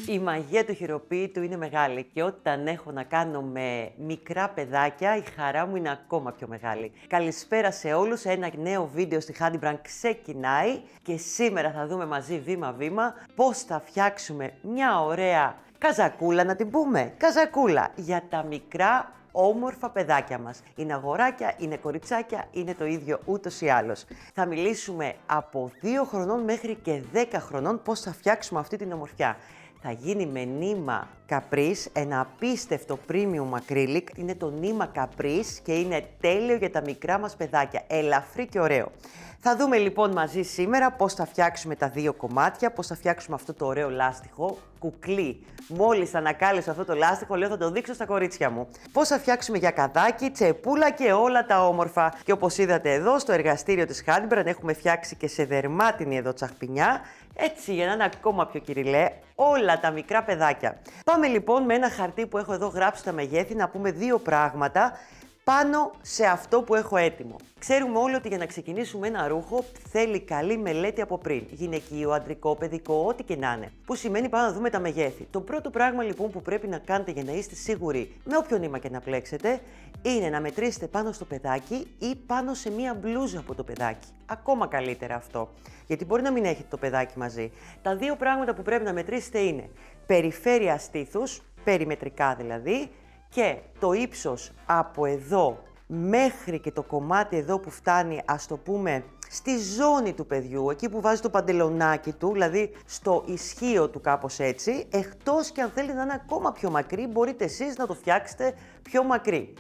Η μαγεία του χειροποίητου είναι μεγάλη και όταν έχω να κάνω με μικρά παιδάκια, η χαρά μου είναι ακόμα πιο μεγάλη. Καλησπέρα σε όλους, ένα νέο βίντεο στη Handybrand ξεκινάει και σήμερα θα δούμε μαζί βήμα-βήμα πώς θα φτιάξουμε μια ωραία καζακούλα, να την πούμε, καζακούλα για τα μικρά όμορφα παιδάκια μας. Είναι αγοράκια, είναι κοριτσάκια, είναι το ίδιο ούτως ή άλλως. Θα μιλήσουμε από 2 χρονών μέχρι και 10 χρονών πώς θα φτιάξουμε αυτή την ομορφιά. Θα γίνει με νήμα Caprice, ένα απίστευτο premium acrylic. Είναι το νήμα Caprice και είναι τέλειο για τα μικρά μας παιδάκια. Ελαφρύ και ωραίο. Θα δούμε λοιπόν μαζί σήμερα πώς θα φτιάξουμε τα 2 κομμάτια, πώς θα φτιάξουμε αυτό το ωραίο λάστιχο, κουκλί. Μόλις ανακάλυψα αυτό το λάστιχο, λέω θα το δείξω στα κορίτσια μου. Πώς θα φτιάξουμε για καδάκι, τσεπούλα και όλα τα όμορφα. Και όπως είδατε εδώ στο εργαστήριο της Handybrand έχουμε φτιάξει και σε δερμάτινη εδώ τσαχπινιά. Έτσι για να είναι ακόμα πιο κυριλέ όλα τα μικρά παιδάκια. Πάμε λοιπόν με ένα χαρτί που έχω εδώ γράψει τα μεγέθη να πούμε 2 πράγματα πάνω σε αυτό που έχω έτοιμο. Ξέρουμε όλοι ότι για να ξεκινήσουμε ένα ρούχο θέλει καλή μελέτη από πριν. Γυναικείο, αντρικό, παιδικό, ό,τι και να είναι. Που σημαίνει πάμε να δούμε τα μεγέθη. Το πρώτο πράγμα λοιπόν που πρέπει να κάνετε για να είστε σίγουροι με όποιο νήμα και να πλέξετε είναι να μετρήσετε πάνω στο παιδάκι ή πάνω σε μία μπλούζα από το παιδάκι. Ακόμα καλύτερα αυτό. Γιατί μπορεί να μην έχετε το παιδάκι μαζί. Τα 2 πράγματα που πρέπει να μετρήσετε είναι περιφέρεια στήθους, περιμετρικά δηλαδή, και το ύψος από εδώ μέχρι και το κομμάτι εδώ που φτάνει, ας το πούμε, στη ζώνη του παιδιού, εκεί που βάζει το παντελονάκι του, δηλαδή στο ισχύο του κάπως έτσι, εκτός και αν θέλετε να είναι ακόμα πιο μακρύ, μπορείτε εσείς να το φτιάξετε πιο μακρύ.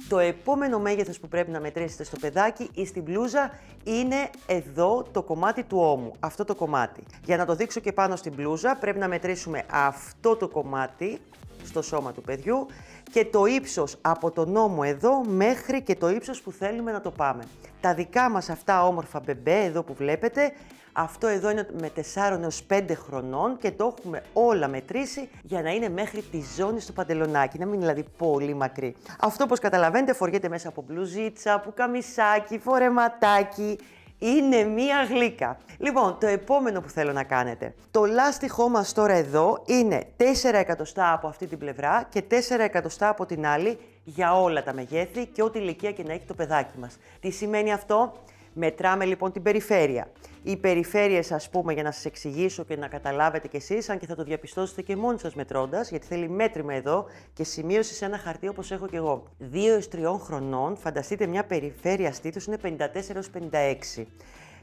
Το επόμενο μέγεθος που πρέπει να μετρήσετε στο παιδάκι ή στην μπλούζα είναι εδώ το κομμάτι του ώμου, αυτό το κομμάτι. Για να το δείξω και πάνω στην μπλούζα πρέπει να μετρήσουμε αυτό το κομμάτι στο σώμα του παιδιού και το ύψος από τον ώμο εδώ μέχρι και το ύψος που θέλουμε να το πάμε. Τα δικά μας αυτά όμορφα μπεμπέ εδώ που βλέπετε, αυτό εδώ είναι με 4 έως 5 χρονών και το έχουμε όλα μετρήσει για να είναι μέχρι τη ζώνη στο παντελονάκι, να μην είναι δηλαδή πολύ μακρύ. Αυτό όπως καταλαβαίνετε φοριέται μέσα από μπλουζίτσα, πουκαμισάκι, φορεματάκι. Είναι μία γλύκα. Λοιπόν, το επόμενο που θέλω να κάνετε. Το λάστιχό μας τώρα εδώ είναι 4 εκατοστά από αυτή την πλευρά και 4 εκατοστά από την άλλη για όλα τα μεγέθη και ό,τι ηλικία και να έχει το παιδάκι μας. Τι σημαίνει αυτό? Μετράμε λοιπόν την περιφέρεια. Οι περιφέρειες, ας πούμε, για να σας εξηγήσω και να καταλάβετε κι εσείς, αν και θα το διαπιστώσετε και μόνοι σας μετρώντας, γιατί θέλει μέτρημα εδώ και σημείωση σε ένα χαρτί όπως έχω κι εγώ. 2 έως 3 χρονών, φανταστείτε μια περιφέρεια στήθους είναι 54 έως 56.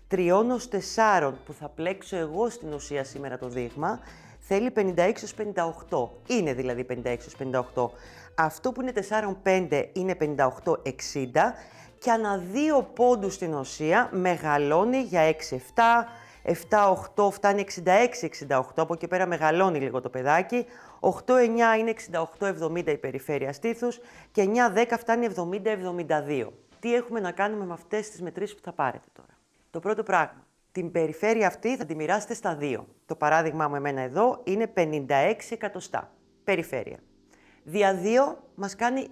3 έως 4 που θα πλέξω εγώ στην ουσία σήμερα το δείγμα, θέλει 56 έως 58. Είναι δηλαδή 56 έως 58. Αυτό που είναι 4-5 είναι 58-60. Και ανά 2 πόντους στην ουσία μεγαλώνει για 6-7, 7-8 φτάνει 66-68, από εκεί πέρα μεγαλώνει λίγο το παιδάκι, 8-9 είναι 68-70 η περιφέρεια στήθους και 9-10 φτάνει 70-72. Τι έχουμε να κάνουμε με αυτές τις μετρήσεις που θα πάρετε τώρα? Το πρώτο πράγμα, την περιφέρεια αυτή θα τη μοιράσετε στα 2. Το παράδειγμα μου εμένα εδώ είναι 56 εκατοστά περιφέρεια. Δια 2 μας κάνει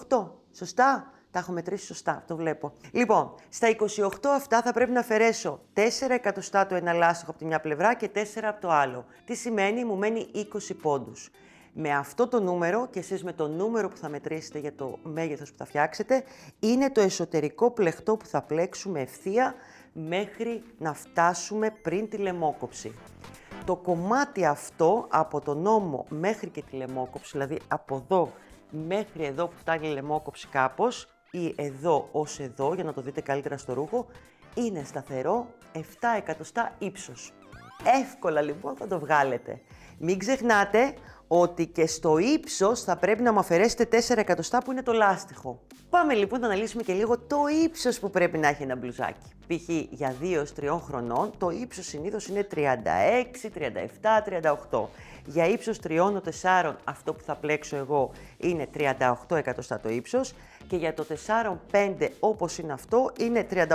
28, σωστά? Τα έχω μετρήσει σωστά, το βλέπω. Λοιπόν, στα 28 αυτά θα πρέπει να αφαιρέσω 4 εκατοστά το ένα λάστιχο από τη μια πλευρά και 4 από το άλλο. Τι σημαίνει? Μου μένει 20 πόντους. Με αυτό το νούμερο και εσείς με το νούμερο που θα μετρήσετε για το μέγεθος που θα φτιάξετε, είναι το εσωτερικό πλεκτό που θα πλέξουμε ευθεία μέχρι να φτάσουμε πριν τη λαιμόκοψη. Το κομμάτι αυτό από τον ώμο μέχρι και τη λαιμόκοψη, δηλαδή από εδώ μέχρι εδώ που φτάνει η λαιμόκοψη κάπως, ή εδώ ως εδώ, για να το δείτε καλύτερα στο ρούχο, είναι σταθερό 7 εκατοστά ύψος. Εύκολα λοιπόν θα το βγάλετε. Μην ξεχνάτε ότι και στο ύψος θα πρέπει να μου αφαιρέσετε 4 εκατοστά που είναι το λάστιχο. Πάμε λοιπόν να αναλύσουμε και λίγο το ύψος που πρέπει να έχει ένα μπλουζάκι. Π.χ. για 2 έως 3 χρονών το ύψος συνήθως είναι 36, 37, 38. Για ύψος 3-4 αυτό που θα πλέξω εγώ είναι 38 εκατοστά το ύψος και για το 4-5 όπως είναι αυτό είναι 38-40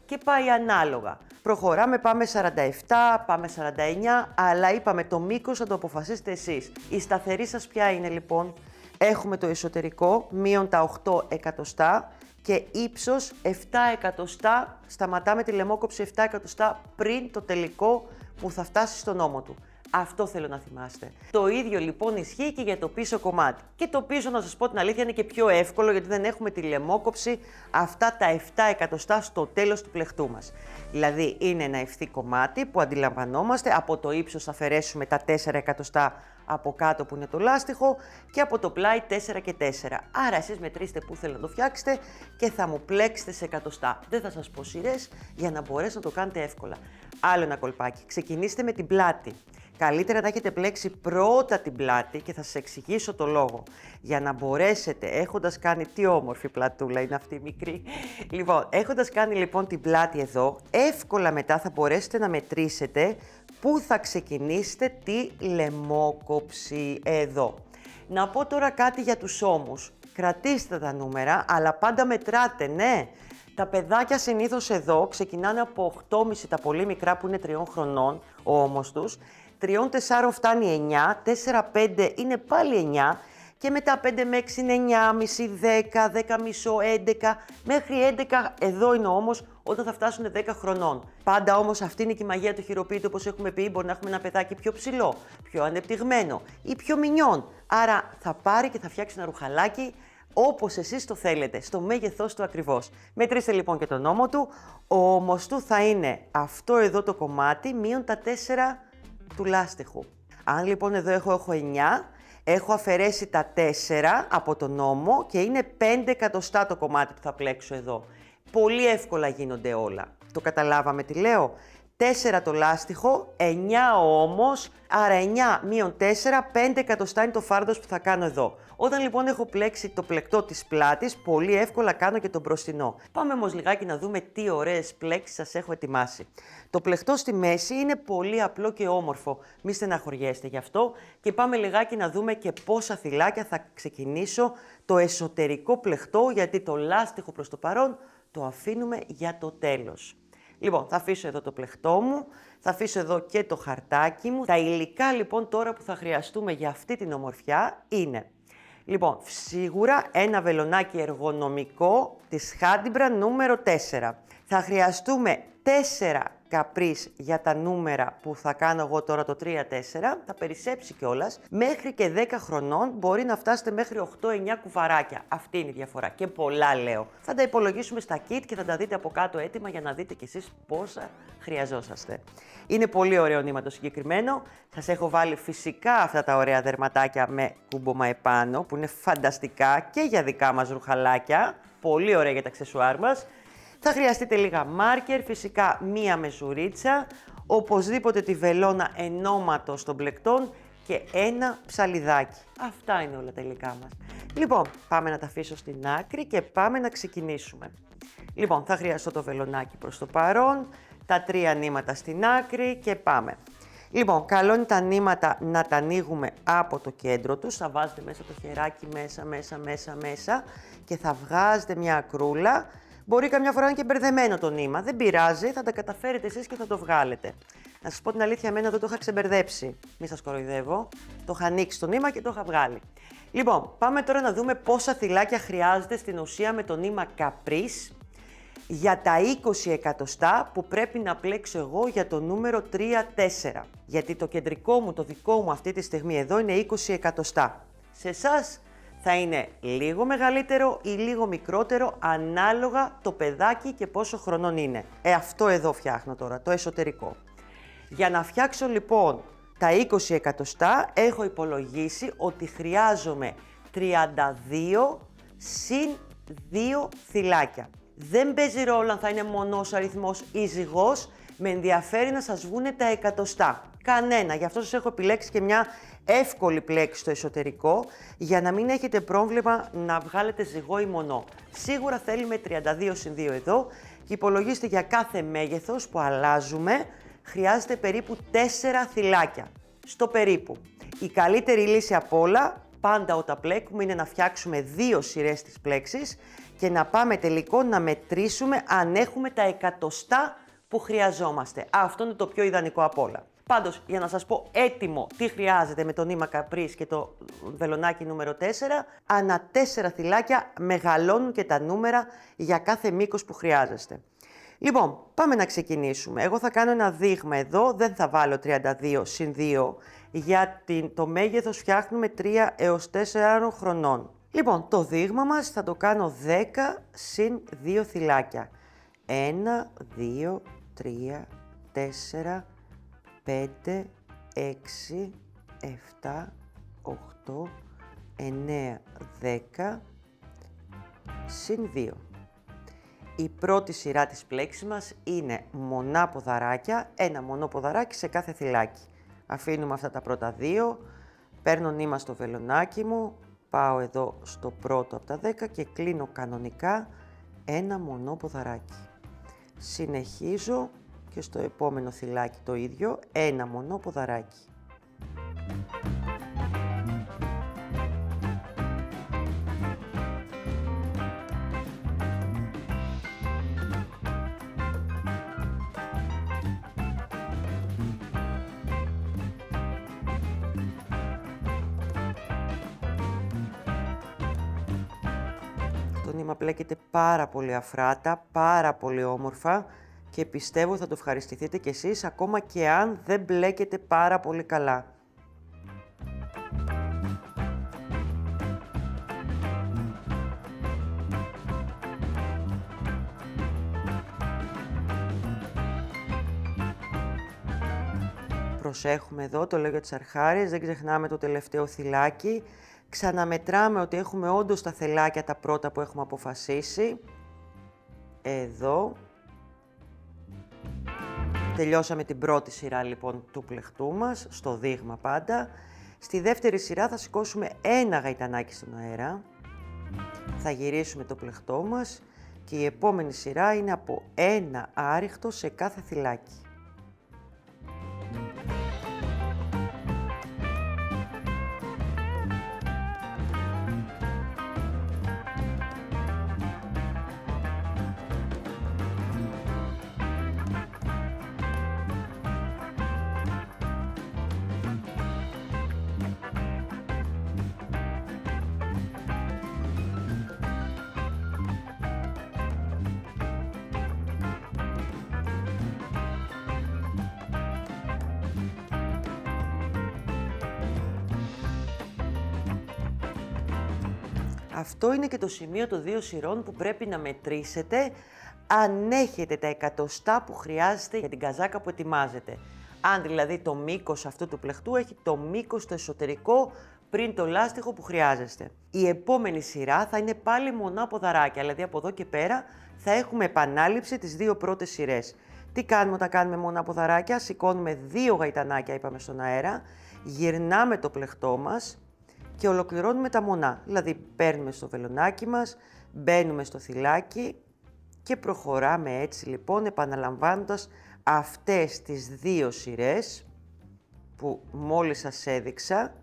και πάει ανάλογα. Προχωράμε, πάμε 47, πάμε 49, αλλά είπαμε το μήκος θα το αποφασίσετε εσείς. Η σταθερή σας ποια είναι λοιπόν? Έχουμε το εσωτερικό μείον τα 8 εκατοστά και ύψος 7 εκατοστά, σταματάμε τη λαιμόκοψη 7 εκατοστά πριν το τελικό που θα φτάσει στον ώμο του. Αυτό θέλω να θυμάστε. Το ίδιο λοιπόν ισχύει και για το πίσω κομμάτι. Και το πίσω, να σας πω την αλήθεια, είναι και πιο εύκολο γιατί δεν έχουμε τη λαιμόκοψη αυτά τα 7 εκατοστά στο τέλος του πλεκτού μας. Δηλαδή είναι ένα ευθύ κομμάτι που αντιλαμβανόμαστε, από το ύψος θα αφαιρέσουμε τα 4 εκατοστά από κάτω που είναι το λάστιχο και από το πλάι 4 και 4. Άρα εσείς μετρήστε που θέλετε να το φτιάξετε και θα μου πλέξετε σε εκατοστά. Δεν θα σας πω σειρές για να μπορέσετε να το κάνετε εύκολα. Άλλο ένα κολπάκι. Ξεκινήστε με την πλάτη. Καλύτερα να έχετε πλέξει πρώτα την πλάτη και θα σας εξηγήσω το λόγο. Για να μπορέσετε, έχοντας κάνει, τι όμορφη πλατούλα είναι αυτή η μικρή. Λοιπόν, έχοντας κάνει λοιπόν την πλάτη εδώ, εύκολα μετά θα μπορέσετε να μετρήσετε πού θα ξεκινήσετε τη λαιμόκοψη εδώ. Να πω τώρα κάτι για τους ώμους. Κρατήστε τα νούμερα, αλλά πάντα μετράτε, ναι. Τα παιδάκια συνήθως εδώ ξεκινάνε από 8,5 τα πολύ μικρά που είναι 3 χρονών, ο ώμος τους. 3-4 φτάνει 9, 4-5 είναι πάλι 9 και μετά 5 με 6 είναι 9,5, 10, 10,5, 11, μέχρι 11 εδώ είναι όμως όταν θα φτάσουν 10 χρονών. Πάντα όμως αυτή είναι και η μαγεία του χειροποίητου, όπως έχουμε πει, μπορεί να έχουμε ένα παιδάκι πιο ψηλό, πιο ανεπτυγμένο ή πιο μινιόν. Άρα θα πάρει και θα φτιάξει ένα ρουχαλάκι όπως εσείς το θέλετε, στο μέγεθός του ακριβώς. Μετρήστε λοιπόν και τον ώμο του. Ο ώμος του θα είναι αυτό εδώ το κομμάτι μείον τα 4 του λάστιχου. Αν λοιπόν εδώ έχω 9, έχω αφαιρέσει τα 4 από τον ώμο και είναι 5 εκατοστά το κομμάτι που θα πλέξω εδώ. Πολύ εύκολα γίνονται όλα. Το καταλάβαμε τι λέω? 4 το λάστιχο, 9 ο ώμος, άρα 9 μείον 4, 5 εκατοστά είναι το φάρδος που θα κάνω εδώ. Όταν λοιπόν έχω πλέξει το πλεκτό της πλάτης, πολύ εύκολα κάνω και τον μπροστινό. Πάμε όμως λιγάκι να δούμε τι ωραίες πλέξεις σας έχω ετοιμάσει. Το πλεκτό στη μέση είναι πολύ απλό και όμορφο, μη στεναχωριέστε γι' αυτό και πάμε λιγάκι να δούμε και πόσα θυλάκια θα ξεκινήσω το εσωτερικό πλεκτό, γιατί το λάστιχο προς το παρόν το αφήνουμε για το τέλος. Λοιπόν, θα αφήσω εδώ το πλεκτό μου, θα αφήσω εδώ και το χαρτάκι μου. Τα υλικά λοιπόν τώρα που θα χρειαστούμε για αυτή την ομορφιά είναι, λοιπόν, σίγουρα ένα βελονάκι εργονομικό της Handybrandt νούμερο 4. Θα χρειαστούμε 4 καπρίς για τα νούμερα που θα κάνω εγώ τώρα το 3-4, θα περισσέψει κιόλας. Μέχρι και 10 χρονών μπορεί να φτάσετε μέχρι 8-9 κουβαράκια. Αυτή είναι η διαφορά και πολλά λέω. Θα τα υπολογίσουμε στα kit και θα τα δείτε από κάτω έτοιμα για να δείτε κι εσείς πόσα χρειαζόσαστε. Είναι πολύ ωραίο νήμα το συγκεκριμένο. Σας έχω βάλει φυσικά αυτά τα ωραία δερματάκια με κούμπομα επάνω που είναι φανταστικά και για δικά μας ρουχαλάκια. Πολύ ωραία για τα αξεσουάρ μας. Θα χρειαστείτε λίγα μάρκερ, φυσικά μία μεζουρίτσα, οπωσδήποτε τη βελόνα ενώματος των πλεκτών και ένα ψαλιδάκι. Αυτά είναι όλα τα υλικά μας. Λοιπόν, πάμε να τα αφήσω στην άκρη και πάμε να ξεκινήσουμε. Λοιπόν, θα χρειαστώ το βελονάκι προς το παρόν, τα 3 νήματα στην άκρη και πάμε. Λοιπόν, καλό είναι τα νήματα να τα ανοίγουμε από το κέντρο τους. Θα βάζετε μέσα το χεράκι μέσα και θα βγάζετε μια ακρούλα. Μπορεί καμιά φορά να είναι και μπερδεμένο το νήμα. Δεν πειράζει, θα τα καταφέρετε εσείς και θα το βγάλετε. Να σας πω την αλήθεια, εμένα εδώ το είχα ξεμπερδέψει. Μη σας κοροϊδεύω. Το είχα ανοίξει το νήμα και το είχα βγάλει. Λοιπόν, πάμε τώρα να δούμε πόσα θυλάκια χρειάζεται στην ουσία με το νήμα Caprice για τα 20 εκατοστά που πρέπει να πλέξω εγώ για το νούμερο 3-4. Γιατί το κεντρικό μου, το δικό μου αυτή τη στιγμή εδώ είναι 20 εκατοστά. Σε εσάς θα είναι λίγο μεγαλύτερο ή λίγο μικρότερο ανάλογα το παιδάκι και πόσο χρονών είναι. Αυτό εδώ φτιάχνω τώρα, το εσωτερικό. Για να φτιάξω λοιπόν τα 20 εκατοστά έχω υπολογίσει ότι χρειάζομαι 32 συν 2 θυλάκια. Δεν παίζει ρόλο αν θα είναι μονός αριθμός ή ζυγός, με ενδιαφέρει να σας βγούνε τα εκατοστά. Κανένα, γι' αυτό σας έχω επιλέξει και μια εύκολη πλέξη στο εσωτερικό, για να μην έχετε πρόβλημα να βγάλετε ζυγό ή μονό. Σίγουρα θέλουμε 32 συν 2 εδώ και υπολογίστε για κάθε μέγεθος που αλλάζουμε, χρειάζεται περίπου 4 θυλάκια. Στο περίπου. Η καλύτερη λύση απ' όλα, πάντα όταν πλέκουμε, είναι να φτιάξουμε 2 σειρές της πλέξης και να πάμε τελικό να μετρήσουμε αν έχουμε τα εκατοστά που χρειαζόμαστε. Αυτό είναι το πιο ιδανικό απ' όλα. Πάντως, για να σας πω έτοιμο τι χρειάζεται με το νήμα Caprice και το βελονάκι νούμερο 4, ανά 4 θυλάκια μεγαλώνουν και τα νούμερα για κάθε μήκος που χρειάζεστε. Λοιπόν, πάμε να ξεκινήσουμε. Εγώ θα κάνω ένα δείγμα εδώ, δεν θα βάλω 32 συν 2, γιατί το μέγεθος φτιάχνουμε 3 έως 4 χρονών. Λοιπόν, το δείγμα μας θα το κάνω 10 συν 2 θυλάκια. 1, 2, 3, 4, 5, 6, 7, 8, 9, 10, συν 2. Η πρώτη σειρά της πλέξης μας είναι μονά ποδαράκια, ένα μονό ποδαράκι σε κάθε θυλάκι. Αφήνουμε αυτά τα πρώτα δύο, παίρνω νήμα στο βελονάκι μου, πάω εδώ στο πρώτο από τα 10 και κλείνω κανονικά ένα μονό ποδαράκι. Συνεχίζω και στο επόμενο θυλάκι το ίδιο, ένα μονό ποδαράκι. Το νήμα πλέκεται πάρα πολύ αφράτα, πάρα πολύ όμορφα και πιστεύω θα το ευχαριστηθείτε κι εσείς ακόμα και αν δεν μπλέκεται πάρα πολύ καλά. Προσέχουμε εδώ, το λέω για τις αρχάριες, δεν ξεχνάμε το τελευταίο θυλάκι. Ξαναμετράμε ότι έχουμε όντως τα θελάκια τα πρώτα που έχουμε αποφασίσει. Εδώ. Τελειώσαμε την πρώτη σειρά λοιπόν του πλεχτού μας, στο δείγμα πάντα. Στη δεύτερη σειρά θα σηκώσουμε ένα γαϊτανάκι στον αέρα. Θα γυρίσουμε το πλεχτό μας και η επόμενη σειρά είναι από ένα άριχτο σε κάθε θυλάκι. Αυτό είναι και το σημείο των δύο σειρών που πρέπει να μετρήσετε αν έχετε τα εκατοστά που χρειάζεται για την καζάκα που ετοιμάζετε. Αν δηλαδή το μήκος αυτού του πλεχτού έχει το μήκος στο εσωτερικό πριν το λάστιχο που χρειάζεστε. Η επόμενη σειρά θα είναι πάλι μονά ποδαράκια, δηλαδή από εδώ και πέρα θα έχουμε επανάληψη τις δύο πρώτες σειρές. Τι κάνουμε όταν κάνουμε μονά ποδαράκια? Σηκώνουμε δύο γαϊτανάκια, είπαμε, στον αέρα, γυρνάμε το πλεχτό μας και ολοκληρώνουμε τα μονά. Δηλαδή παίρνουμε στο βελονάκι μας, μπαίνουμε στο θυλάκι και προχωράμε έτσι λοιπόν επαναλαμβάνοντας αυτές τις δύο σειρές που μόλις σας έδειξα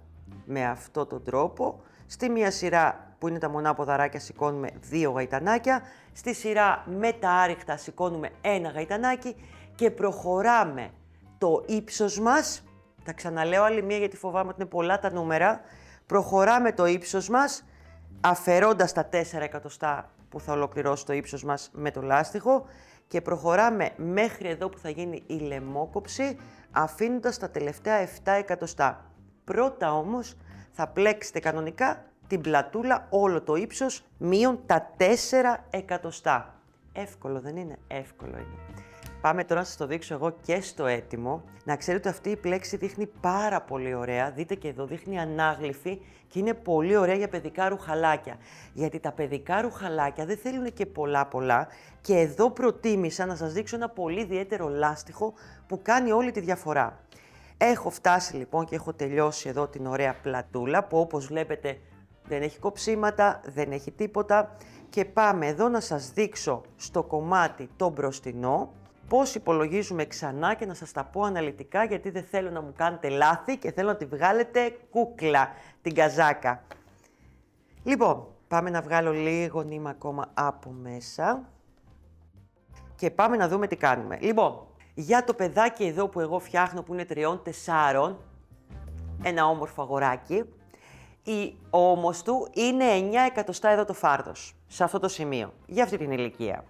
με αυτόν τον τρόπο. Στη μία σειρά που είναι τα μονά ποδαράκια σηκώνουμε δύο γαϊτανάκια, στη σειρά με τα άριχτα σηκώνουμε ένα γαϊτανάκι και προχωράμε το ύψος μας. Τα ξαναλέω άλλη μία γιατί φοβάμαι ότι είναι πολλά τα νούμερα. Προχωράμε το ύψος μας, αφαιρώντας τα 4 εκατοστά που θα ολοκληρώσει το ύψος μας με το λάστιχο και προχωράμε μέχρι εδώ που θα γίνει η λαιμόκοψη, αφήνοντας τα τελευταία 7 εκατοστά. Πρώτα όμως θα πλέξετε κανονικά την πλατούλα όλο το ύψος μείον τα 4 εκατοστά. Εύκολο δεν είναι? Εύκολο είναι. Πάμε τώρα να σας το δείξω εγώ και στο έτοιμο. Να ξέρετε ότι αυτή η πλέξη δείχνει πάρα πολύ ωραία. Δείτε και εδώ δείχνει ανάγλυφη και είναι πολύ ωραία για παιδικά ρουχαλάκια. Γιατί τα παιδικά ρουχαλάκια δεν θέλουν και πολλά και εδώ προτίμησα να σας δείξω ένα πολύ ιδιαίτερο λάστιχο που κάνει όλη τη διαφορά. Έχω φτάσει λοιπόν και έχω τελειώσει εδώ την ωραία πλατούλα που όπως βλέπετε δεν έχει κοψίματα, δεν έχει τίποτα και πάμε εδώ να σας δείξω στο κομμάτι το μπροστινό πώς υπολογίζουμε ξανά και να σας τα πω αναλυτικά γιατί δεν θέλω να μου κάνετε λάθη και θέλω να τη βγάλετε κούκλα την καζάκα. Λοιπόν, πάμε να βγάλω λίγο νήμα ακόμα από μέσα και πάμε να δούμε τι κάνουμε. Λοιπόν, για το παιδάκι εδώ που εγώ φτιάχνω που είναι 3-4, ένα όμορφο αγοράκι, η ώμος του είναι 9 εκατοστά εδώ το φάρδος, σε αυτό το σημείο, για αυτή την ηλικία.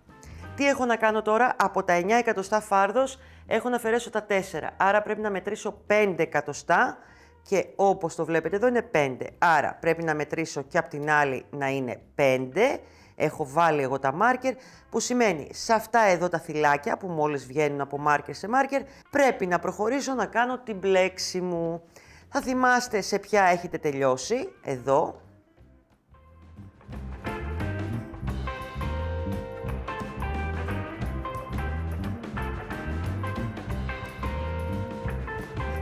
Τι έχω να κάνω τώρα? Από τα 9 εκατοστά φάρδος έχω να αφαιρέσω τα 4. Άρα πρέπει να μετρήσω 5 εκατοστά και όπως το βλέπετε εδώ είναι 5. Άρα πρέπει να μετρήσω και από την άλλη να είναι 5. Έχω βάλει εγώ τα μάρκερ, που σημαίνει σε αυτά εδώ τα θυλάκια που μόλις βγαίνουν από μάρκερ σε μάρκερ, πρέπει να προχωρήσω να κάνω την μπλέξη μου. Θα θυμάστε σε ποια έχετε τελειώσει, εδώ.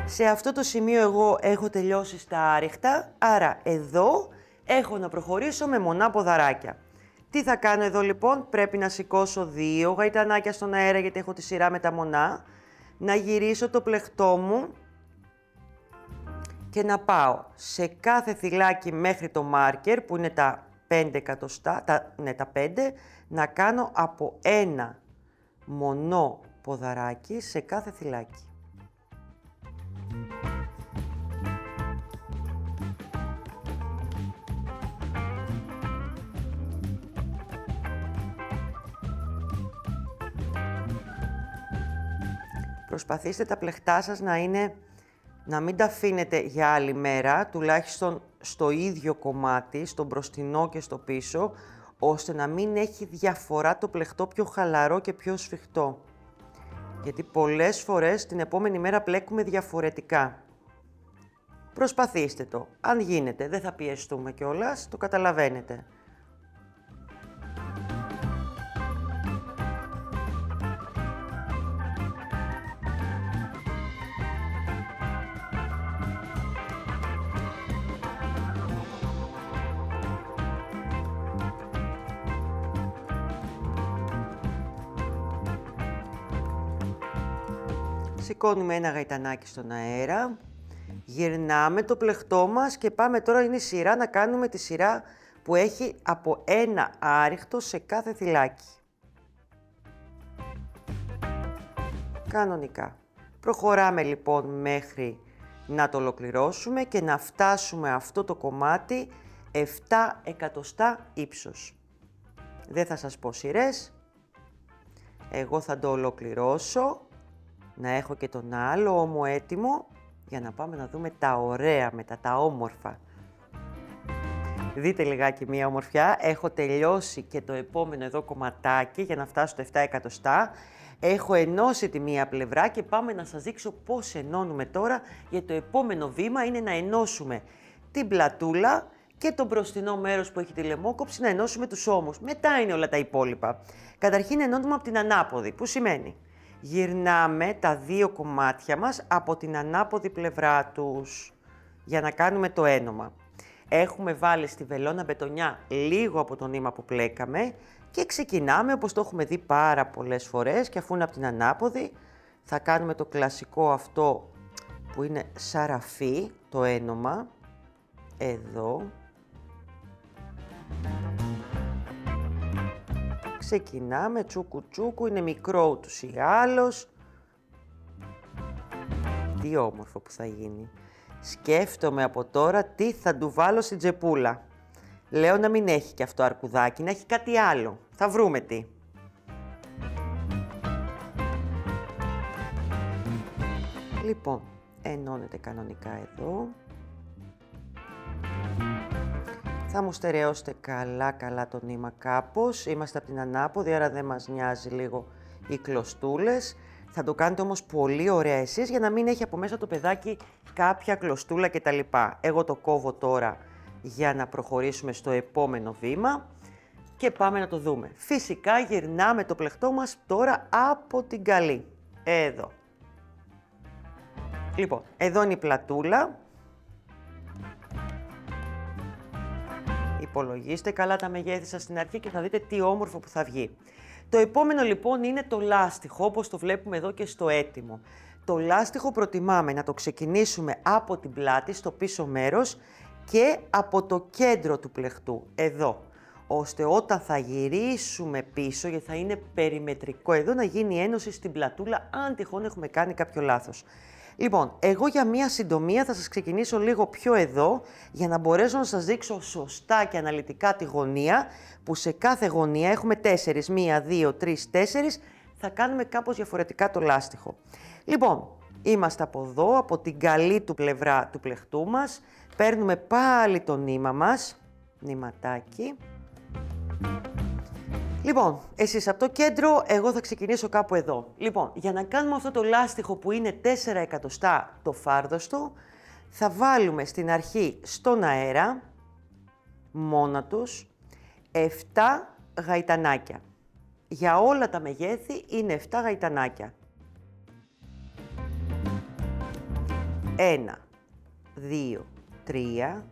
Σε αυτό το σημείο εγώ έχω τελειώσει στα άριχτα, άρα εδώ έχω να προχωρήσω με μονά ποδαράκια. Τι θα κάνω εδώ λοιπόν? Πρέπει να σηκώσω 2 γαϊτανάκια στον αέρα γιατί έχω τη σειρά με τα μονά, να γυρίσω το πλεκτό μου και να πάω σε κάθε θυλάκι μέχρι το μάρκερ που είναι τα 5 εκατοστά, τα 5, να κάνω από ένα μονό ποδαράκι σε κάθε θυλάκι. Προσπαθήστε τα πλεκτά σας να μην τα αφήνετε για άλλη μέρα, τουλάχιστον στο ίδιο κομμάτι, στο μπροστινό και στο πίσω, ώστε να μην έχει διαφορά το πλεκτό πιο χαλαρό και πιο σφιχτό. Γιατί πολλές φορές την επόμενη μέρα πλέκουμε διαφορετικά. Προσπαθήστε το. Αν γίνεται, δεν θα πιεστούμε κιόλας, το καταλαβαίνετε. Σηκώνουμε ένα γαϊτανάκι στον αέρα, γυρνάμε το πλεκτό μας και πάμε τώρα, είναι η σειρά, να κάνουμε τη σειρά που έχει από ένα άριχτο σε κάθε θυλάκι. Κανονικά. Προχωράμε λοιπόν μέχρι να το ολοκληρώσουμε και να φτάσουμε αυτό το κομμάτι 7 εκατοστά ύψος. Δεν θα σας πω σειρές, εγώ θα το ολοκληρώσω. Να έχω και τον άλλο ώμο έτοιμο για να πάμε να δούμε τα ωραία μετά, τα όμορφα. Δείτε λιγάκι μία ομορφιά. Έχω τελειώσει και το επόμενο εδώ κομματάκι για να φτάσω στο 7 εκατοστά. Έχω ενώσει τη μία πλευρά και πάμε να σας δείξω πώς ενώνουμε τώρα, γιατί το επόμενο βήμα είναι να ενώσουμε την πλατούλα και το μπροστινό μέρος που έχει τη λαιμόκοψη, να ενώσουμε τους ώμους. Μετά είναι όλα τα υπόλοιπα. Καταρχήν ενώνουμε από την ανάποδη, που σημαίνει γυρνάμε τα δύο κομμάτια μας από την ανάποδη πλευρά τους για να κάνουμε το ένομα. Έχουμε βάλει στη βελόνα μπετονιά λίγο από το νήμα που πλέκαμε και ξεκινάμε όπως το έχουμε δει πάρα πολλές φορές, και αφού είναι από την ανάποδη θα κάνουμε το κλασικό αυτό που είναι σαραφί, το ένομα, εδώ. Ξεκινάμε τσούκου τσούκου, είναι μικρό ούτως ή άλλως. Τι όμορφο που θα γίνει. Σκέφτομαι από τώρα τι θα του βάλω στην τσεπούλα. Λέω να μην έχει και αυτό αρκουδάκι, να έχει κάτι άλλο. Θα βρούμε τι. Λοιπόν, ενώνεται κανονικά εδώ. Θα μου στερεώσετε καλά το νήμα κάπως. Είμαστε από την ανάποδη, άρα δεν μας νοιάζει λίγο οι κλωστούλες. Θα το κάνετε όμως πολύ ωραία εσείς για να μην έχει από μέσα το παιδάκι κάποια κλωστούλα κτλ. Εγώ το κόβω τώρα για να προχωρήσουμε στο επόμενο βήμα και πάμε να το δούμε. Φυσικά γυρνάμε το πλεκτό μας τώρα από την καλή. Εδώ. Λοιπόν, εδώ είναι η πλατούλα. Υπολογίστε καλά τα μεγέθη σας στην αρχή και θα δείτε τι όμορφο που θα βγει. Το επόμενο λοιπόν είναι το λάστιχο, όπως το βλέπουμε εδώ και στο έτοιμο. Το λάστιχο προτιμάμε να το ξεκινήσουμε από την πλάτη, στο πίσω μέρος και από το κέντρο του πλεκτού, εδώ. ώστε όταν θα γυρίσουμε πίσω, γιατί θα είναι περιμετρικό εδώ, να γίνει ένωση στην πλατούλα, αν τυχόν έχουμε κάνει κάποιο λάθος. Λοιπόν, εγώ για μία συντομία θα σας ξεκινήσω λίγο πιο εδώ, για να μπορέσω να σας δείξω σωστά και αναλυτικά τη γωνία, που σε κάθε γωνία έχουμε 4, 1, 2, 3, 4, θα κάνουμε κάπως διαφορετικά το λάστιχο. Λοιπόν, είμαστε από εδώ, από την καλή του πλευρά του πλεχτού μας, παίρνουμε πάλι το νήμα μας, νηματάκι. Λοιπόν, εσείς από το κέντρο, εγώ θα ξεκινήσω κάπου εδώ. Λοιπόν, για να κάνουμε αυτό το λάστιχο που είναι 4 εκατοστά το φάρδος του, θα βάλουμε στην αρχή στον αέρα, μόνα τους, 7 γαϊτανάκια. Για όλα τα μεγέθη είναι 7 γαϊτανάκια. 1, 2, 3,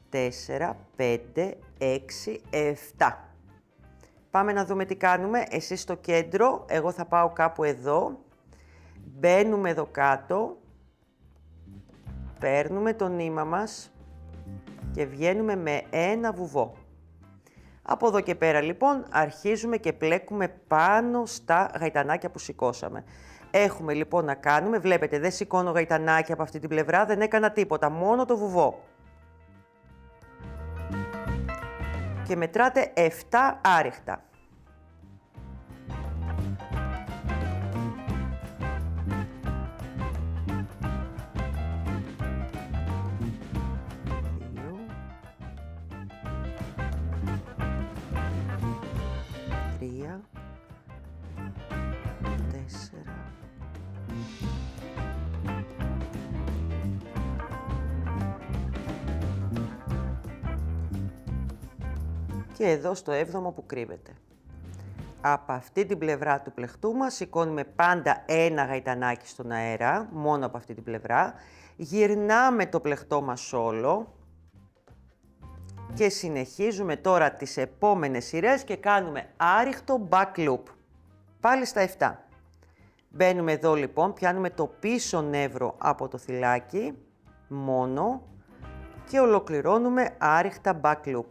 4, 5, 6, 7. Πάμε να δούμε τι κάνουμε. Εσείς στο κέντρο, εγώ θα πάω κάπου εδώ. Μπαίνουμε εδώ κάτω. Παίρνουμε το νήμα μας και βγαίνουμε με ένα βουβό. Από εδώ και πέρα λοιπόν αρχίζουμε και πλέκουμε πάνω στα γαϊτανάκια που σηκώσαμε. Έχουμε λοιπόν να κάνουμε, βλέπετε δεν σηκώνω γαϊτανάκια από αυτή την πλευρά, δεν έκανα τίποτα, μόνο το βουβό. Και μετράτε 7 άριχτα. Και εδώ στο 7ο που κρύβεται. Από αυτή την πλευρά του πλεχτού μας σηκώνουμε πάντα ένα γαϊτανάκι στον αέρα, μόνο από αυτή την πλευρά. Γυρνάμε το πλεχτό μας όλο και συνεχίζουμε τώρα τις επόμενες σειρές και κάνουμε άριχτο back loop. Πάλι στα 7. Μπαίνουμε εδώ λοιπόν, πιάνουμε το πίσω νεύρο από το θυλάκι, μόνο, και ολοκληρώνουμε άριχτα back loop.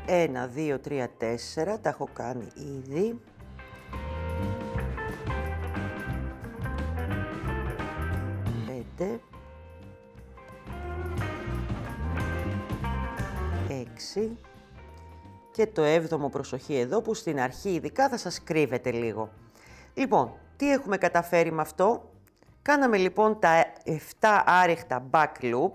Ένα, 2, 3, 4, τα έχω κάνει ήδη. Πέντε. 6. Και το 7ο προσοχή εδώ που στην αρχή ειδικά θα σας κρύβεται λίγο. Λοιπόν, τι έχουμε καταφέρει με αυτό? Κάναμε λοιπόν τα 7 άριχτα back loop,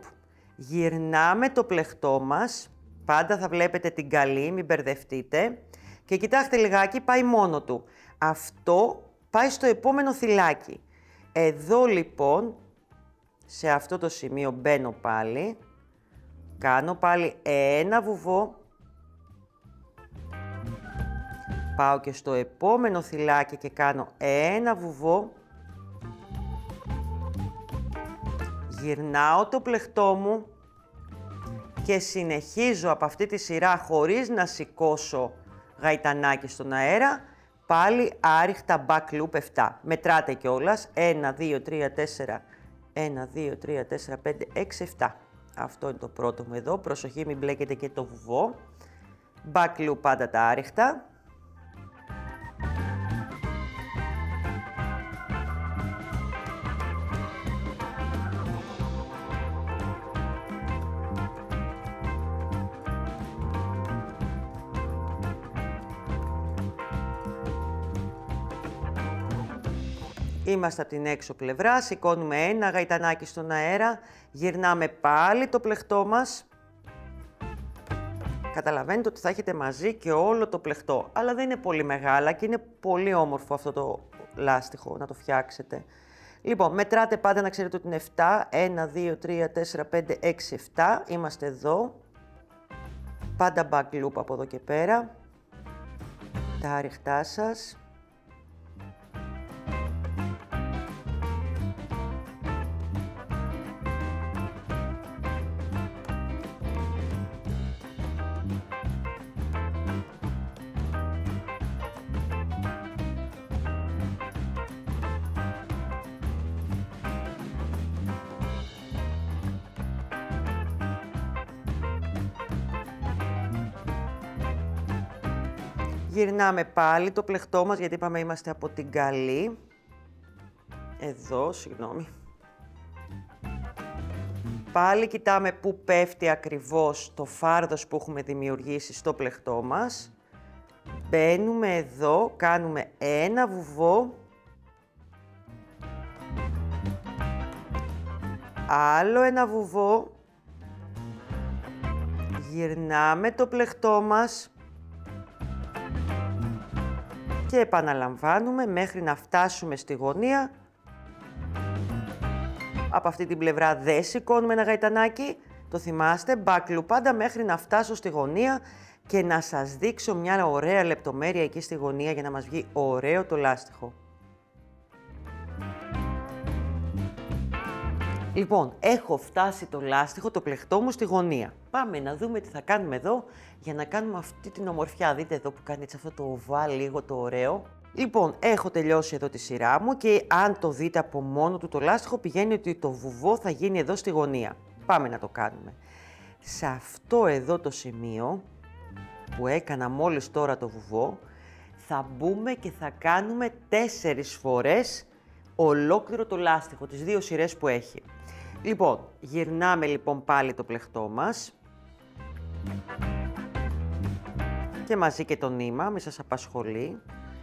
γυρνάμε το πλεχτό μας, πάντα θα βλέπετε την καλή, μην μπερδευτείτε. Και κοιτάξτε λιγάκι, πάει μόνο του. Αυτό πάει στο επόμενο θυλάκι. Εδώ λοιπόν, σε αυτό το σημείο μπαίνω πάλι. Κάνω πάλι ένα βουβό. Πάω και στο επόμενο θυλάκι και κάνω ένα βουβό. Γυρνάω το πλεχτό μου. Και συνεχίζω από αυτή τη σειρά χωρίς να σηκώσω γαϊτανάκι στον αέρα, πάλι άριχτα back loop 7. Μετράτε κιόλας, 1, 2, 3, 4, 1, 2, 3, 4, 5, 6, 7. Αυτό είναι το πρώτο μου εδώ, προσοχή μην μπλέκετε και το βουβό. Back loop πάντα τα άριχτα. Είμαστε από την έξω πλευρά, σηκώνουμε ένα γαϊτανάκι στον αέρα, γυρνάμε πάλι το πλεχτό μας. Καταλαβαίνετε ότι θα έχετε μαζί και όλο το πλεχτό, αλλά δεν είναι πολύ μεγάλα και είναι πολύ όμορφο αυτό το λάστιχο να το φτιάξετε. Λοιπόν, μετράτε πάντα να ξέρετε ότι είναι 7, 1, 2, 3, 4, 5, 6, 7, είμαστε εδώ. Πάντα back loop από εδώ και πέρα, τα άριχτά σας. Γυρνάμε πάλι το πλεκτό μας, γιατί είπαμε είμαστε από την καλή. Εδώ, συγγνώμη. Πάλι κοιτάμε πού πέφτει ακριβώς το φάρδος που έχουμε δημιουργήσει στο πλεκτό μας. Μπαίνουμε εδώ, κάνουμε ένα βουβό. Άλλο ένα βουβό. Γυρνάμε το πλεκτό μας. Και επαναλαμβάνουμε μέχρι να φτάσουμε στη γωνία. Από αυτή την πλευρά δεν σηκώνουμε ένα γαϊτανάκι. Το θυμάστε, back loop πάντα μέχρι να φτάσω στη γωνία και να σας δείξω μια ωραία λεπτομέρεια εκεί στη γωνία για να μας βγει ωραίο το λάστιχο. Λοιπόν, έχω φτάσει το λάστιχο, το πλεκτό μου στη γωνία. Πάμε να δούμε τι θα κάνουμε εδώ για να κάνουμε αυτή την ομορφιά. Δείτε εδώ που κάνει έτσι αυτό το οβάλ λίγο το ωραίο. Λοιπόν, έχω τελειώσει εδώ τη σειρά μου και αν το δείτε από μόνο του το λάστιχο πηγαίνει ότι το βουβό θα γίνει εδώ στη γωνία. Πάμε να το κάνουμε. Σε αυτό εδώ το σημείο που έκανα μόλις τώρα το βουβό θα μπούμε και θα κάνουμε 4 φορές ολόκληρο το λάστιχο, τις 2 σειρές που έχει. Λοιπόν, γυρνάμε λοιπόν πάλι το πλεκτό μας και μαζί και το νήμα, μη σας απασχολεί.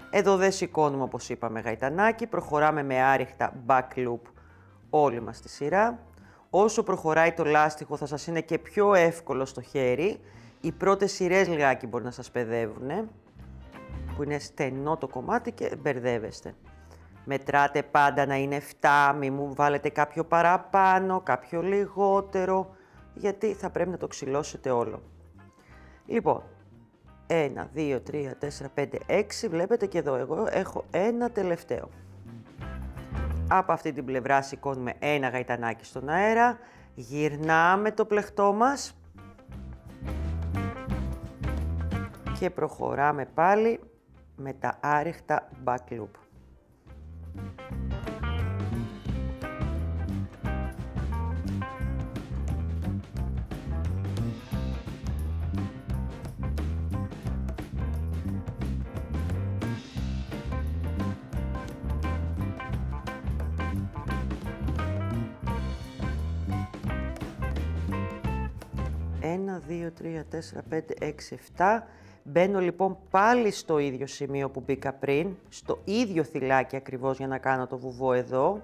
Εδώ δεν σηκώνουμε όπως είπαμε γαϊτανάκι, προχωράμε με άριχτα back loop όλη μας τη σειρά. Όσο προχωράει το λάστιχο θα σας είναι και πιο εύκολο στο χέρι. Οι πρώτες σειρές λιγάκι μπορεί να σας παιδεύουν, που είναι στενό το κομμάτι και μπερδεύεστε. Μετράτε πάντα να είναι 7, μη μου βάλετε κάποιο παραπάνω, κάποιο λιγότερο, γιατί θα πρέπει να το ξυλώσετε όλο. Λοιπόν, 1, 2, 3, 4, 5, 6, βλέπετε και εδώ εγώ έχω ένα τελευταίο. Από αυτή την πλευρά σηκώνουμε ένα γαϊτανάκι στον αέρα, γυρνάμε το πλεκτό μας και προχωράμε πάλι με τα άριχτα back loop. Ένα, 2, 3, 4, 5, 6, 7. Μπαίνω λοιπόν πάλι στο ίδιο σημείο που μπήκα πριν, στο ίδιο θυλάκι ακριβώς για να κάνω το βουβό εδώ.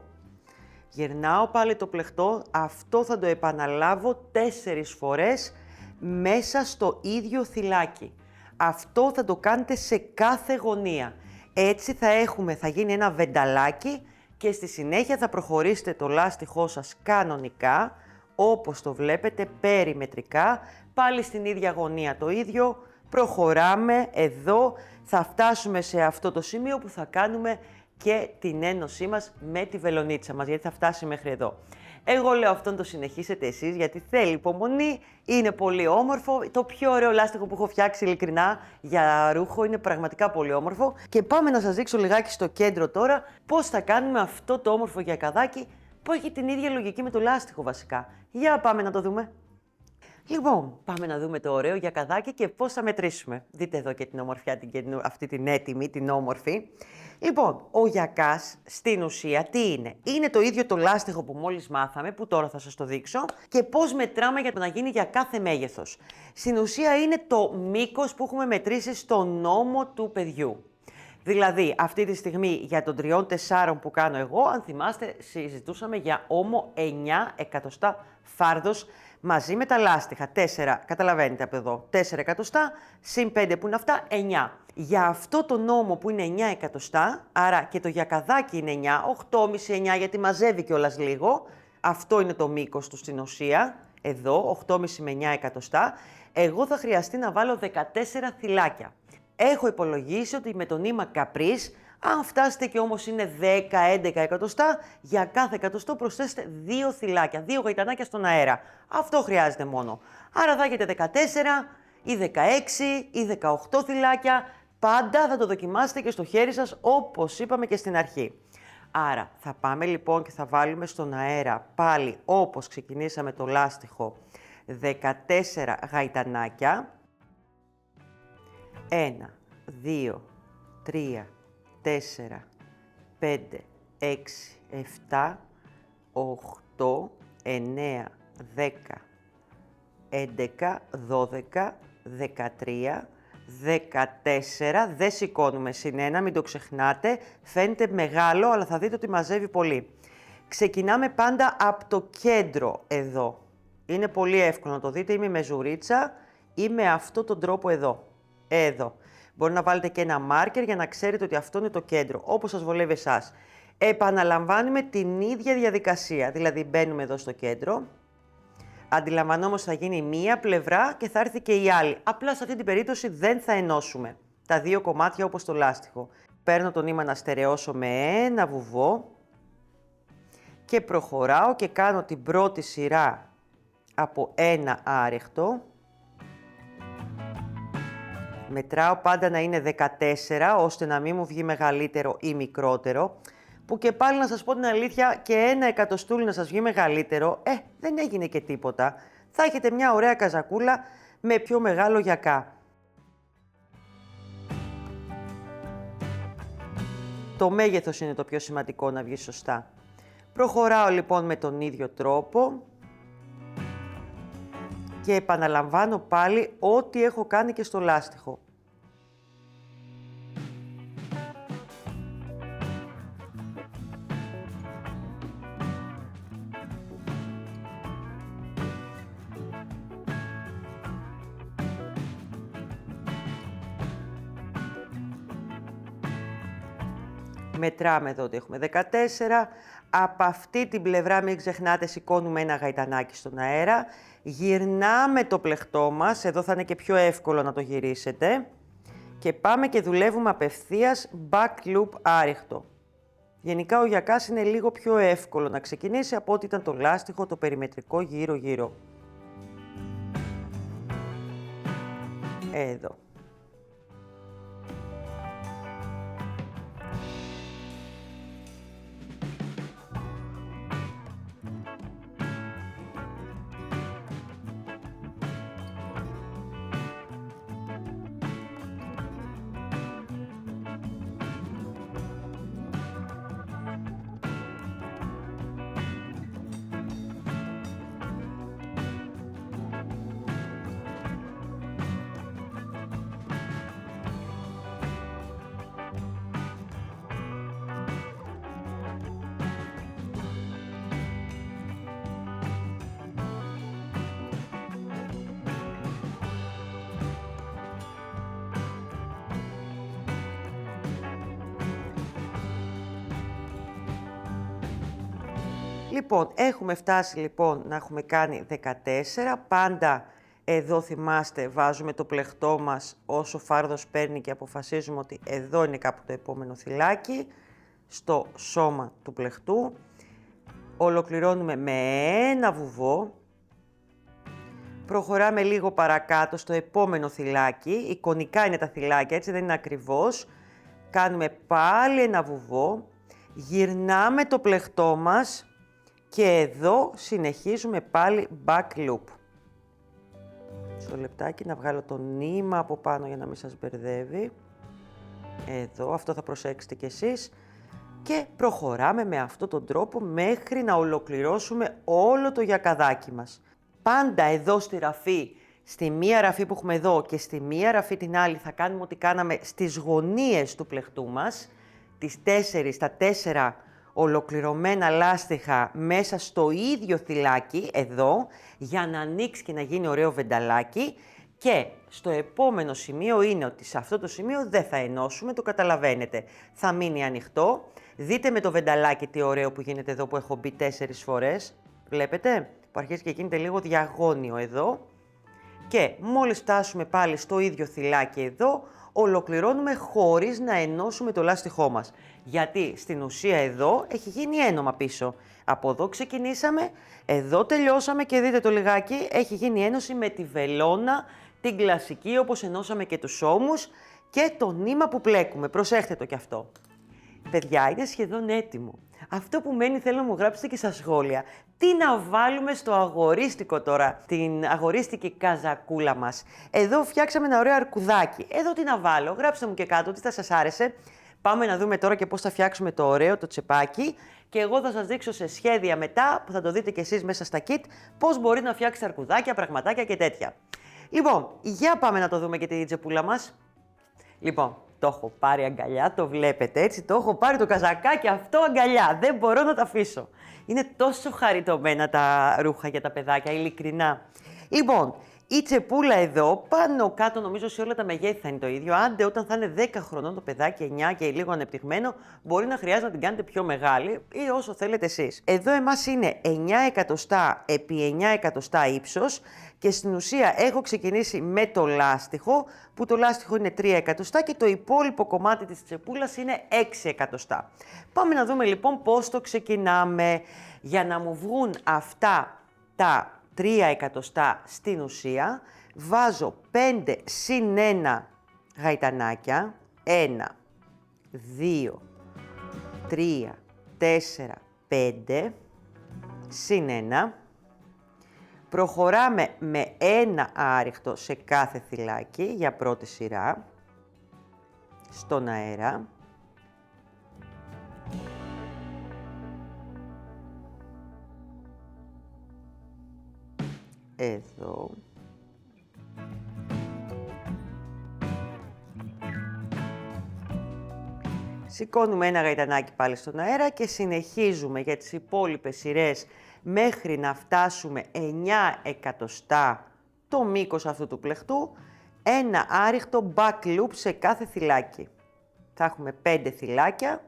Γυρνάω πάλι το πλεκτό, αυτό θα το επαναλάβω 4 φορές μέσα στο ίδιο θυλάκι. Αυτό θα το κάνετε σε κάθε γωνία. Έτσι θα γίνει ένα βενταλάκι και στη συνέχεια θα προχωρήσετε το λάστιχό σας κανονικά, όπως το βλέπετε περιμετρικά, πάλι στην ίδια γωνία το ίδιο. Προχωράμε εδώ, θα φτάσουμε σε αυτό το σημείο που θα κάνουμε και την ένωσή μας με τη βελονίτσα μας, γιατί θα φτάσει μέχρι εδώ. Εγώ λέω αυτόν το συνεχίσετε εσείς, γιατί θέλει υπομονή, είναι πολύ όμορφο, το πιο ωραίο λάστιχο που έχω φτιάξει ειλικρινά για ρούχο, είναι πραγματικά πολύ όμορφο. Και πάμε να σας δείξω λιγάκι στο κέντρο τώρα πώς θα κάνουμε αυτό το όμορφο γιακαδάκι, που έχει την ίδια λογική με το λάστιχο βασικά. Για πάμε να το δούμε. Λοιπόν, πάμε να δούμε το ωραίο γιακαδάκι και πώς θα μετρήσουμε. Δείτε εδώ και την ομορφιά, αυτή την έτοιμη, την όμορφη. Λοιπόν, ο γιακάς στην ουσία τι είναι? Είναι το ίδιο το λάστιχο που μόλις μάθαμε, που τώρα θα σας το δείξω, και πώς μετράμε για να γίνει για κάθε μέγεθος. Στην ουσία είναι το μήκος που έχουμε μετρήσει στο νόμο του παιδιού. Δηλαδή, αυτή τη στιγμή για τον 3-4 που κάνω εγώ, αν θυμάστε, συζητούσαμε για ώμο 9 εκατοστά φάρδος μαζί με τα λάστιχα. 4, καταλαβαίνετε από εδώ, 4 εκατοστά, συν 5 που είναι αυτά, 9. Για αυτό το νόμο που είναι 9 εκατοστά, άρα και το γιακαδάκι είναι 9, 8,5-9 γιατί μαζεύει κιόλας λίγο, αυτό είναι το μήκος του στην ουσία, εδώ, 8,5 με 9 εκατοστά, εγώ θα χρειαστεί να βάλω 14 θυλάκια. Έχω υπολογίσει ότι με το νήμα Caprice, αν φτάσετε και όμως είναι 10-11 εκατοστά, για κάθε εκατοστό προσθέστε 2 θυλάκια, 2 γαϊτανάκια στον αέρα. Αυτό χρειάζεται μόνο. Άρα θα έχετε 14 ή 16 ή 18 θυλάκια. Πάντα θα το δοκιμάσετε και στο χέρι σας, όπως είπαμε και στην αρχή. Άρα θα πάμε λοιπόν και θα βάλουμε στον αέρα πάλι όπως ξεκινήσαμε το λάστιχο 14 γαϊτανάκια. 1, 2, 3, 4, 5, 6, 7, 8, 9, 10, 11, 12, 13, 14, δεν σηκώνουμε συνένα, μην το ξεχνάτε. Φαίνεται μεγάλο, αλλά θα δείτε ότι μαζεύει πολύ. Ξεκινάμε πάντα από το κέντρο εδώ. Είναι πολύ εύκολο να το δείτε, ή με μεζουρίτσα ή με αυτόν τον τρόπο εδώ. Εδώ. Μπορεί να βάλετε και ένα μάρκερ για να ξέρετε ότι αυτό είναι το κέντρο, όπως σας βολεύει εσάς. Επαναλαμβάνουμε την ίδια διαδικασία, δηλαδή μπαίνουμε εδώ στο κέντρο. Αντιλαμβανόμαστε θα γίνει μία πλευρά και θα έρθει και η άλλη. Απλά σε αυτή την περίπτωση δεν θα ενώσουμε τα δύο κομμάτια όπως το λάστιχο. Παίρνω το νήμα να στερεώσω με ένα βουβό και προχωράω και κάνω την πρώτη σειρά από ένα άρεχτο. Μετράω πάντα να είναι 14, ώστε να μην μου βγει μεγαλύτερο ή μικρότερο. Που και πάλι να σας πω την αλήθεια, και ένα εκατοστούλι να σας βγει μεγαλύτερο, δεν έγινε και τίποτα. Θα έχετε μια ωραία καζακούλα με πιο μεγάλο γιακά. Το μέγεθος είναι το πιο σημαντικό να βγει σωστά. Προχωράω λοιπόν με τον ίδιο τρόπο και επαναλαμβάνω πάλι ό,τι έχω κάνει και στο λάστιχο. Μετράμε εδώ ότι έχουμε 14. Από αυτή την πλευρά, μην ξεχνάτε, σηκώνουμε ένα γαϊτανάκι στον αέρα. Γυρνάμε το πλεχτό μας, εδώ θα είναι και πιο εύκολο να το γυρίσετε. Και πάμε και δουλεύουμε απευθείας back loop άριχτο. Γενικά ο γιακάς είναι λίγο πιο εύκολο να ξεκινήσει από ό,τι ήταν το λάστιχο, το περιμετρικό γύρω-γύρω. Εδώ. Λοιπόν, έχουμε φτάσει λοιπόν να έχουμε κάνει 14. Πάντα εδώ θυμάστε βάζουμε το πλεχτό μας όσο φάρδος παίρνει και αποφασίζουμε ότι εδώ είναι κάπου το επόμενο θυλάκι, στο σώμα του πλεχτού. Ολοκληρώνουμε με ένα βουβό. Προχωράμε λίγο παρακάτω στο επόμενο θυλάκι. Εικονικά είναι τα θυλάκια, έτσι δεν είναι ακριβώς. Κάνουμε πάλι ένα βουβό. Γυρνάμε το πλεχτό μας. Και εδώ συνεχίζουμε πάλι back loop. Στο λεπτάκι να βγάλω το νήμα από πάνω για να μην σας μπερδεύει. Εδώ, αυτό θα προσέξετε κι εσείς. Και προχωράμε με αυτόν τον τρόπο μέχρι να ολοκληρώσουμε όλο το γιακαδάκι μας. Πάντα εδώ στη ραφή, στη μία ραφή που έχουμε εδώ και στη μία ραφή την άλλη, θα κάνουμε ό,τι κάναμε στις γωνίες του πλεχτού μας. Τα 4 ολοκληρωμένα λάστιχα μέσα στο ίδιο θυλάκι, εδώ, για να ανοίξει και να γίνει ωραίο βενταλάκι. Και στο επόμενο σημείο είναι ότι σε αυτό το σημείο δεν θα ενώσουμε, το καταλαβαίνετε. Θα μείνει ανοιχτό. Δείτε με το βενταλάκι τι ωραίο που γίνεται εδώ που έχω μπει 4 φορές. Βλέπετε, που αρχίζει και γίνεται λίγο διαγώνιο εδώ. Και μόλις φτάσουμε πάλι στο ίδιο θυλάκι εδώ, ολοκληρώνουμε χωρίς να ενώσουμε το λάστιχό μας. Γιατί στην ουσία εδώ έχει γίνει ένωμα πίσω. Από εδώ ξεκινήσαμε, εδώ τελειώσαμε και δείτε το λιγάκι, έχει γίνει ένωση με τη βελόνα, την κλασική όπως ενώσαμε και τους ώμους και το νήμα που πλέκουμε. Προσέχτε το κι αυτό. παιδιά, είναι σχεδόν έτοιμο. Αυτό που μένει θέλω να μου γράψετε και στα σχόλια. Τι να βάλουμε στο αγορίστικο τώρα, την αγορίστικη καζακούλα μας. Εδώ φτιάξαμε ένα ωραίο αρκουδάκι. Εδώ τι να βάλω, γράψτε μου και κάτω τι θα σας άρεσε. Πάμε να δούμε τώρα και πώς θα φτιάξουμε το ωραίο, το τσεπάκι. Και εγώ θα σας δείξω σε σχέδια μετά, που θα το δείτε κι εσείς μέσα στα kit, πώς μπορεί να φτιάξετε αρκουδάκια, πραγματάκια και τέτοια. Λοιπόν, για πάμε να το δούμε και τη τσεπούλα μας. Λοιπόν, το έχω πάρει αγκαλιά, το βλέπετε έτσι, το έχω πάρει το καζακάκι αυτό αγκαλιά, δεν μπορώ να τα αφήσω. Είναι τόσο χαριτωμένα τα ρούχα για τα παιδάκια, ειλικρινά. Λοιπόν, η τσεπούλα εδώ, πάνω κάτω νομίζω σε όλα τα μεγέθη θα είναι το ίδιο. Άντε όταν θα είναι 10 χρονών το παιδάκι, 9 και λίγο ανεπτυγμένο, μπορεί να χρειάζεται να την κάνετε πιο μεγάλη ή όσο θέλετε εσείς. Εδώ εμάς είναι 9 εκατοστά επί 9 εκατοστά ύψος και στην ουσία έχω ξεκινήσει με το λάστιχο, που το λάστιχο είναι 3 εκατοστά και το υπόλοιπο κομμάτι της τσεπούλας είναι 6 εκατοστά. Πάμε να δούμε λοιπόν πώς το ξεκινάμε. Για να μου βγουν αυτά τα 3 εκατοστά στην ουσία, βάζω 5 συν 1 γαϊτανάκια, 1, 2, 3, 4, 5, συν 1, προχωράμε με ένα άριχτο σε κάθε θυλάκι για πρώτη σειρά, στον αέρα. Εδώ. Σηκώνουμε ένα γαϊτανάκι πάλι στον αέρα και συνεχίζουμε για τις υπόλοιπες σειρές μέχρι να φτάσουμε 9 εκατοστά το μήκος αυτού του πλεχτού, ένα άριχτο back loop σε κάθε θυλάκι. Θα έχουμε 5 θυλάκια.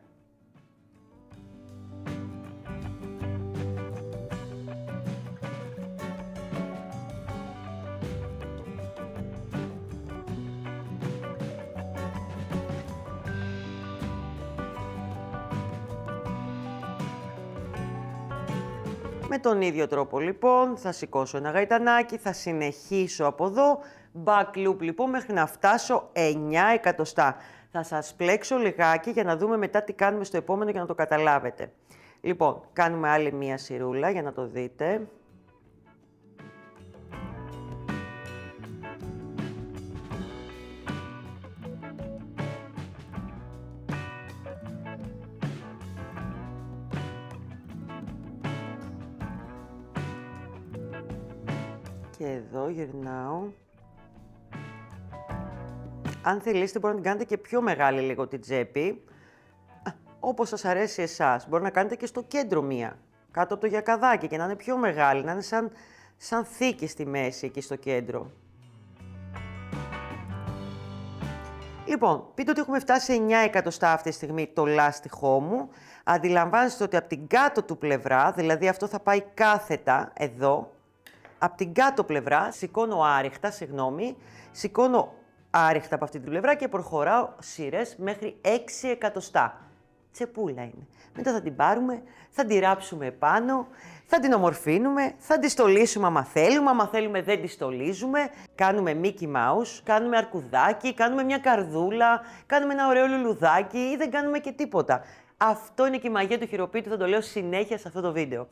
Με τον ίδιο τρόπο λοιπόν θα σηκώσω ένα γαϊτανάκι, θα συνεχίσω από εδώ, back loop λοιπόν μέχρι να φτάσω 9 εκατοστά. Θα σας πλέξω λιγάκι για να δούμε μετά τι κάνουμε στο επόμενο για να το καταλάβετε. Λοιπόν, κάνουμε άλλη μία σειρούλα για να το δείτε. Και εδώ γυρνάω. Αν θελήσετε μπορείτε να την κάνετε και πιο μεγάλη λίγο την τσέπη. Όπως σας αρέσει εσάς. Μπορεί να κάνετε και στο κέντρο μία. Κάτω από το γιακαδάκι και να είναι πιο μεγάλη. Να είναι σαν θήκη στη μέση εκεί στο κέντρο. Λοιπόν, πείτε ότι έχουμε φτάσει σε 9 εκατοστά αυτή τη στιγμή το λάστιχό μου. Αντιλαμβάνεστε ότι από την κάτω του πλευρά, δηλαδή αυτό θα πάει κάθετα εδώ, από την κάτω πλευρά σηκώνω άριχτα από αυτή την πλευρά και προχωράω σειρές μέχρι 6 εκατοστά. Τσεπούλα είναι. Μετά θα την πάρουμε, θα την ράψουμε επάνω, θα την ομορφύνουμε, θα τη στολίσουμε άμα θέλουμε δεν τη στολίζουμε. Κάνουμε Mickey Mouse, κάνουμε αρκουδάκι, κάνουμε μια καρδούλα, κάνουμε ένα ωραίο λουλουδάκι ή δεν κάνουμε και τίποτα. Αυτό είναι και η μαγεία του χειροποίητου, θα το λέω συνέχεια σε αυτό το βίντεο.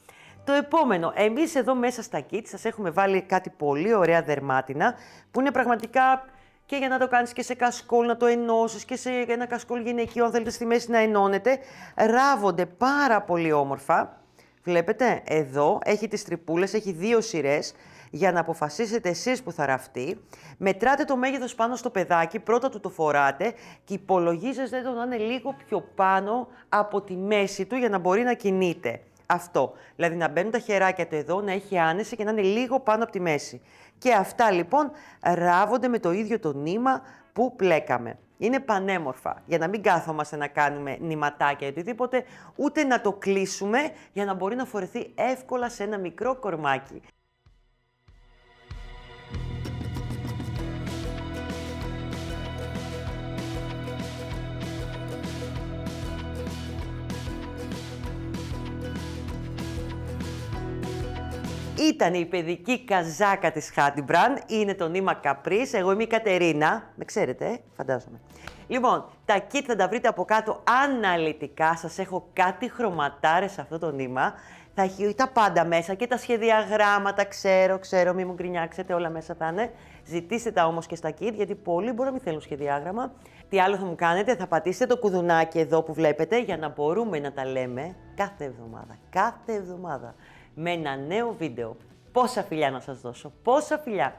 Το επόμενο, εμείς εδώ μέσα στα kit σας έχουμε βάλει κάτι πολύ ωραία δερμάτινα, που είναι πραγματικά και για να το κάνεις και σε κασκόλ, να το ενώσεις και σε ένα κασκόλ γυναικείο, αν θέλετε στη μέση να ενώνετε. Ράβονται πάρα πολύ όμορφα. Βλέπετε, εδώ έχει τις τρυπούλες, έχει 2 σειρές, για να αποφασίσετε εσείς που θα ραφτεί. Μετράτε το μέγεθος πάνω στο παιδάκι, πρώτα του το φοράτε και υπολογίζετε το να είναι λίγο πιο πάνω από τη μέση του για να μπορεί να κινείται. Αυτό. Δηλαδή να μπαίνουν τα χεράκια του εδώ, να έχει άνεση και να είναι λίγο πάνω από τη μέση. Και αυτά λοιπόν ράβονται με το ίδιο το νήμα που πλέκαμε. Είναι πανέμορφα, για να μην κάθομαστε να κάνουμε νηματάκια ή οτιδήποτε, ούτε να το κλείσουμε για να μπορεί να φορεθεί εύκολα σε ένα μικρό κορμάκι. Ήταν η παιδική καζάκα της Hadbrand, είναι το νήμα Caprice, εγώ είμαι η Κατερίνα, με ξέρετε, φαντάζομαι. Λοιπόν, τα kit θα τα βρείτε από κάτω αναλυτικά, σας έχω κάτι χρωματάρες σε αυτό το νήμα. Θα έχει τα πάντα μέσα και τα σχεδιαγράμματα, ξέρω, μην μου γκρινιάξετε, όλα μέσα θα είναι. Ζητήστε τα όμως και στα kit, γιατί πολλοί μπορεί να μην θέλουν σχεδιάγραμμα. Τι άλλο θα μου κάνετε, θα πατήσετε το κουδουνάκι εδώ που βλέπετε, για να μπορούμε να τα λέμε κάθε εβδομάδα, με ένα νέο βίντεο. Πόσα φιλιά να σας δώσω, πόσα φιλιά!